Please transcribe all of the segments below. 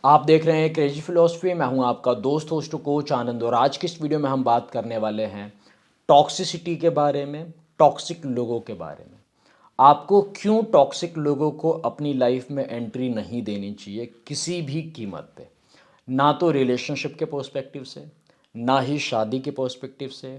आप देख रहे हैं क्रेजी फिलोसफी। मैं हूं आपका दोस्त होस्ट कोच आनंद और आज की इस वीडियो में हम बात करने वाले हैं टॉक्सिसिटी के बारे में, टॉक्सिक लोगों के बारे में। आपको क्यों टॉक्सिक लोगों को अपनी लाइफ में एंट्री नहीं देनी चाहिए किसी भी कीमत पे। ना तो रिलेशनशिप के पर्सपेक्टिव से, ना ही शादी के पर्सपेक्टिव से,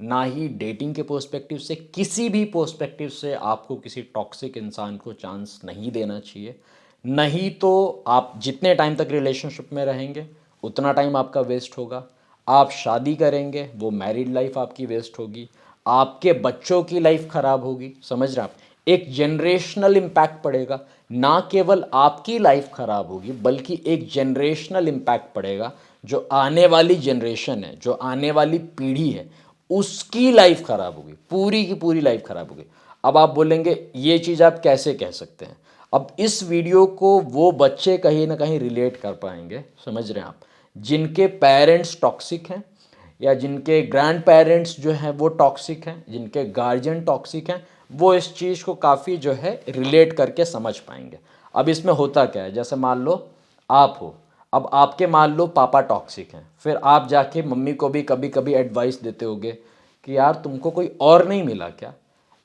ना ही डेटिंग के पर्सपेक्टिव से, किसी भी पर्सपेक्टिव से आपको किसी टॉक्सिक इंसान को चांस नहीं देना चाहिए। नहीं तो आप जितने टाइम तक रिलेशनशिप में रहेंगे उतना टाइम आपका वेस्ट होगा। आप शादी करेंगे वो मैरिड लाइफ आपकी वेस्ट होगी, आपके बच्चों की लाइफ खराब होगी। समझ रहे हैं आप, एक जनरेशनल इम्पैक्ट पड़ेगा। ना केवल आपकी लाइफ खराब होगी बल्कि एक जनरेशनल इम्पैक्ट पड़ेगा। जो आने वाली जनरेशन है, जो आने वाली पीढ़ी है, उसकी लाइफ खराब होगी, पूरी की पूरी लाइफ खराब होगी। अब आप बोलेंगे ये चीज़ आप कैसे कह सकते हैं। अब इस वीडियो को वो बच्चे कहीं ना कहीं रिलेट कर पाएंगे, समझ रहे हैं आप, जिनके पेरेंट्स टॉक्सिक हैं या जिनके ग्रैंड पेरेंट्स जो हैं वो टॉक्सिक हैं, जिनके गार्जियन टॉक्सिक हैं, वो इस चीज़ को काफ़ी जो है रिलेट करके समझ पाएंगे। अब इसमें होता क्या है, जैसे मान लो आप हो, अब आपके मान लो पापा टॉक्सिक हैं, फिर आप जाके मम्मी को भी कभी कभी एडवाइस देते होगे कि यार तुमको कोई और नहीं मिला क्या।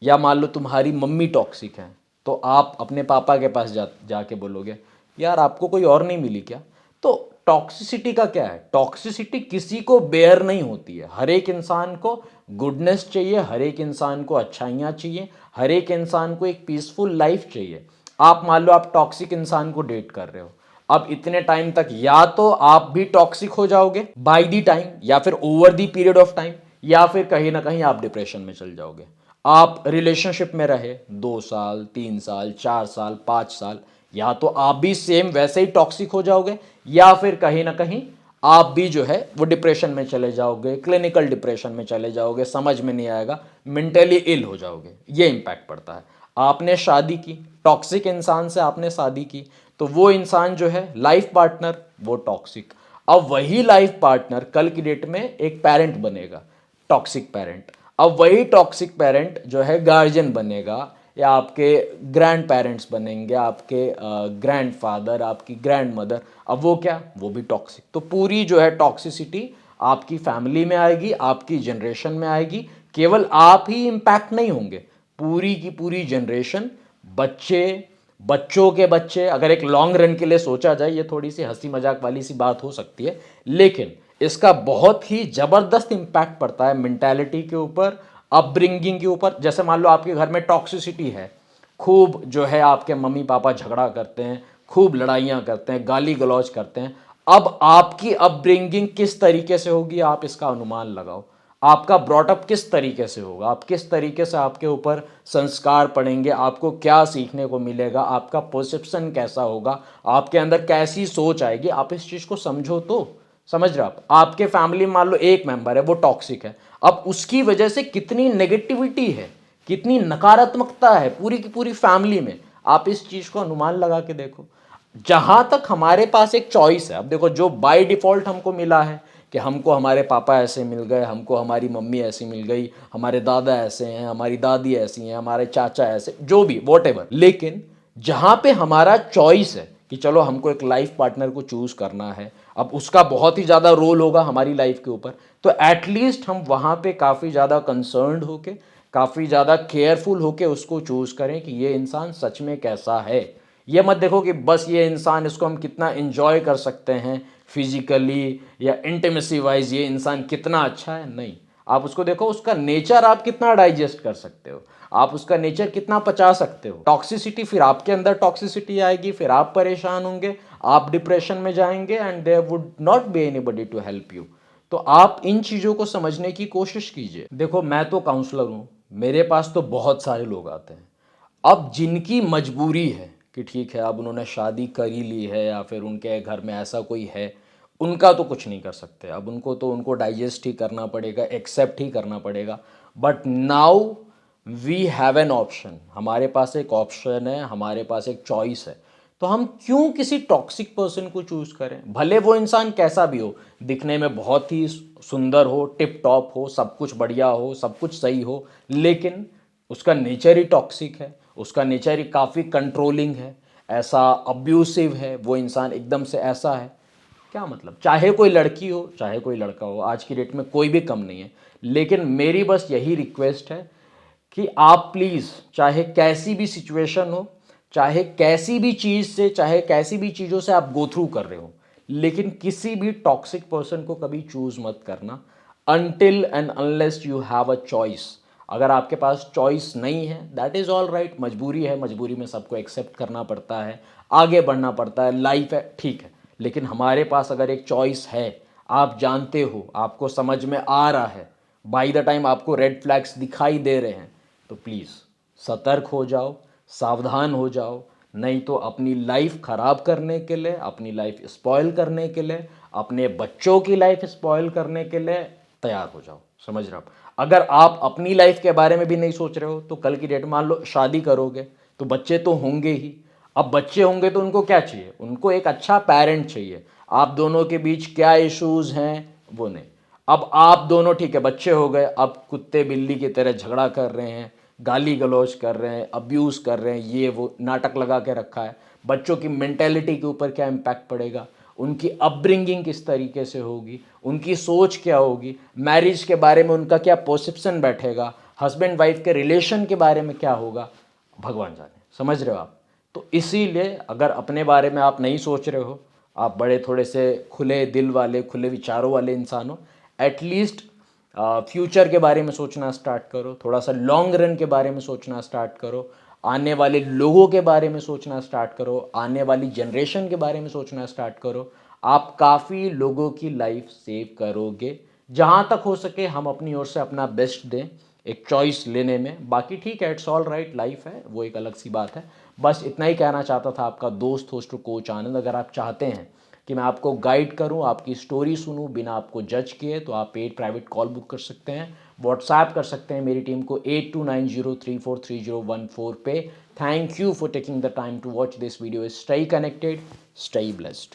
या मान लो तुम्हारी मम्मी टॉक्सिक हैं तो आप अपने पापा के पास जाके बोलोगे यार आपको कोई और नहीं मिली क्या। तो टॉक्सिसिटी का क्या है, टॉक्सिसिटी किसी को बेयर नहीं होती है। हर एक इंसान को गुडनेस चाहिए, हर एक इंसान को अच्छाइयाँ चाहिए, हर एक इंसान को एक पीसफुल लाइफ चाहिए। आप मान लो आप टॉक्सिक इंसान को डेट कर रहे हो, अब इतने टाइम तक या तो आप भी टॉक्सिक हो जाओगे बाय दी टाइम, या फिर over the period of time, या फिर कहीं ना कहीं आप डिप्रेशन में चल जाओगे। आप रिलेशनशिप में रहे 2 साल, 3 साल, 4 साल, 5 साल, या तो आप भी सेम वैसे ही टॉक्सिक हो जाओगे, या फिर कहीं ना कहीं आप भी जो है वो डिप्रेशन में चले जाओगे, क्लिनिकल डिप्रेशन में चले जाओगे, समझ में नहीं आएगा, मेंटली इल हो जाओगे। ये इंपैक्ट पड़ता है। आपने शादी की, टॉक्सिक इंसान से आपने शादी की, तो वो इंसान जो है लाइफ पार्टनर वो टॉक्सिक। अब वही लाइफ पार्टनर कल की डेट में एक पेरेंट बनेगा, टॉक्सिक पेरेंट। अब वही टॉक्सिक पेरेंट जो है गार्जियन बनेगा, या आपके ग्रैंड पेरेंट्स बनेंगे, आपके ग्रैंड फादर, आपकी ग्रैंड मदर। अब वो क्या, वो भी टॉक्सिक। तो पूरी जो है टॉक्सिसिटी आपकी फैमिली में आएगी, आपकी जनरेशन में आएगी। केवल आप ही इम्पैक्ट नहीं होंगे, पूरी की पूरी जनरेशन, बच्चे, बच्चों के बच्चे। अगर एक लॉन्ग रन के लिए सोचा जाए, ये थोड़ी सी हंसी मजाक वाली सी बात हो सकती है, लेकिन इसका बहुत ही ज़बरदस्त इम्पैक्ट पड़ता है मेंटालिटी के ऊपर, अपब्रिंगिंग के ऊपर। जैसे मान लो आपके घर में टॉक्सिसिटी है, खूब जो है आपके मम्मी पापा झगड़ा करते हैं, खूब लड़ाइयाँ करते हैं, गाली गलौज करते हैं। अब आपकी अपब्रिंगिंग किस तरीके से होगी, आप इसका अनुमान लगाओ। आपका ब्रॉटअप किस तरीके से होगा, आप किस तरीके से आपके ऊपर संस्कार पड़ेंगे, आपको क्या सीखने को मिलेगा, आपका परसेप्शन कैसा होगा, आपके अंदर कैसी सोच आएगी। आप इस चीज़ को समझो तो, समझ रहे हो आप। आपके फैमिली मान लो एक मेंबर है वो टॉक्सिक है, अब उसकी वजह से कितनी नेगेटिविटी है, कितनी नकारात्मकता है पूरी की पूरी फैमिली में। आप इस चीज़ को अनुमान लगा के देखो। जहां तक हमारे पास एक चॉइस है, अब देखो जो बाय डिफॉल्ट हमको मिला है कि हमको हमारे पापा ऐसे मिल गए, हमको हमारी मम्मी ऐसी मिल गई, हमारे दादा ऐसे हैं, हमारी दादी ऐसी हैं, हमारे चाचा ऐसे, जो भी वॉट एवर। लेकिन जहां पे हमारा चॉइस है कि चलो हमको एक लाइफ पार्टनर को चूज करना है, अब उसका बहुत ही ज़्यादा रोल होगा हमारी लाइफ के ऊपर, तो एटलीस्ट हम वहाँ पे काफ़ी ज़्यादा कंसर्न्ड होके, काफ़ी ज़्यादा केयरफुल होके उसको चूज़ करें कि ये इंसान सच में कैसा है। ये मत देखो कि बस ये इंसान, इसको हम कितना इंजॉय कर सकते हैं फिजिकली या इंटीमेसी वाइज, ये इंसान कितना अच्छा है। नहीं, आप उसको देखो उसका नेचर आप कितना डाइजेस्ट कर सकते हो, आप उसका नेचर कितना पचा सकते हो। टॉक्सिसिटी, फिर आपके अंदर टॉक्सिसिटी आएगी, फिर आप परेशान होंगे, आप डिप्रेशन में जाएंगे and there would not be anybody to help you. तो आप इन चीज़ों को समझने की कोशिश कीजिए। देखो मैं तो काउंसलर हूँ, मेरे पास तो बहुत सारे लोग आते हैं। अब जिनकी मजबूरी है कि ठीक है अब उन्होंने शादी कर ही ली है, या फिर उनके घर में ऐसा कोई है, उनका तो कुछ नहीं कर सकते। अब उनको तो उनको डाइजेस्ट ही करना पड़ेगा, एक्सेप्ट ही करना पड़ेगा। But now we have an option, हमारे पास एक ऑप्शन है, हमारे पास एक चॉइस है। तो हम क्यों किसी टॉक्सिक पर्सन को चूज करें, भले वो इंसान कैसा भी हो, दिखने में बहुत ही सुंदर हो, टिप टॉप हो, सब कुछ बढ़िया हो, सब कुछ सही हो, लेकिन उसका नेचर ही टॉक्सिक है, उसका नेचर ही काफ़ी कंट्रोलिंग है। ऐसा अब्यूसिव है, वो इंसान एकदम से ऐसा है, क्या मतलब। चाहे कोई लड़की हो चाहे कोई लड़का हो, आज की डेट में कोई भी कम नहीं है। लेकिन मेरी बस यही रिक्वेस्ट है कि आप प्लीज़, चाहे कैसी भी सिचुएशन हो, चाहे कैसी भी चीज़ से, चाहे कैसी भी चीज़ों से आप गो थ्रू कर रहे हो, लेकिन किसी भी टॉक्सिक पर्सन को कभी चूज मत करना until and unless you have a choice. अगर आपके पास चॉइस नहीं है, दैट इज़ ऑल राइट, मजबूरी है, मजबूरी में सबको एक्सेप्ट करना पड़ता है, आगे बढ़ना पड़ता है, लाइफ है, ठीक है। लेकिन हमारे पास अगर एक चॉइस है, आप जानते हो, आपको समझ में आ रहा है, बाय द टाइम आपको रेड फ्लैग्स दिखाई दे रहे हैं, तो प्लीज़ सतर्क हो जाओ, सावधान हो जाओ। नहीं तो अपनी लाइफ ख़राब करने के लिए, अपनी लाइफ स्पॉइल करने के लिए, अपने बच्चों की लाइफ स्पॉइल करने के लिए तैयार हो जाओ। समझ रहे हो। अगर आप अपनी लाइफ के बारे में भी नहीं सोच रहे हो, तो कल की डेट मान लो शादी करोगे तो बच्चे तो होंगे ही। अब बच्चे होंगे तो उनको क्या चाहिए, उनको एक अच्छा पेरेंट चाहिए। आप दोनों के बीच क्या इश्यूज हैं वो नहीं। अब आप दोनों ठीक है, बच्चे हो गए, अब कुत्ते बिल्ली की तरह झगड़ा कर रहे हैं, गाली गलौज कर रहे हैं, अब्यूज़ कर रहे हैं, ये वो नाटक लगा के रखा है। बच्चों की मेंटेलिटी के ऊपर क्या इम्पैक्ट पड़ेगा, उनकी अपब्रिंगिंग किस तरीके से होगी, उनकी सोच क्या होगी, मैरिज के बारे में उनका क्या परसेप्शन बैठेगा, हस्बैंड वाइफ के रिलेशन के बारे में क्या होगा, भगवान जाने। समझ रहे हो आप। तो इसीलिए अगर अपने बारे में आप नहीं सोच रहे हो, आप बड़े थोड़े से खुले दिल वाले, खुले विचारों वाले इंसान हो, एटलीस्ट फ्यूचर के बारे में सोचना स्टार्ट करो, थोड़ा सा लॉन्ग रन के बारे में सोचना स्टार्ट करो, आने वाले लोगों के बारे में सोचना स्टार्ट करो, आने वाली जनरेशन के बारे में सोचना स्टार्ट करो। आप काफ़ी लोगों की लाइफ सेव करोगे। जहाँ तक हो सके हम अपनी ओर से अपना बेस्ट दें एक चॉइस लेने में। बाकी ठीक है, इट्स ऑल राइट, लाइफ है, वो एक अलग सी बात है। बस इतना ही कहना चाहता था। आपका दोस्त होस्ट कोच आनंद। अगर आप चाहते हैं कि मैं आपको गाइड करूं, आपकी स्टोरी सुनूं बिना आपको जज किए, तो आप पेड प्राइवेट कॉल बुक कर सकते हैं, व्हाट्सएप कर सकते हैं मेरी टीम को 8290343014 पे। Thank you for taking the time to watch this video. Stay connected, stay blessed.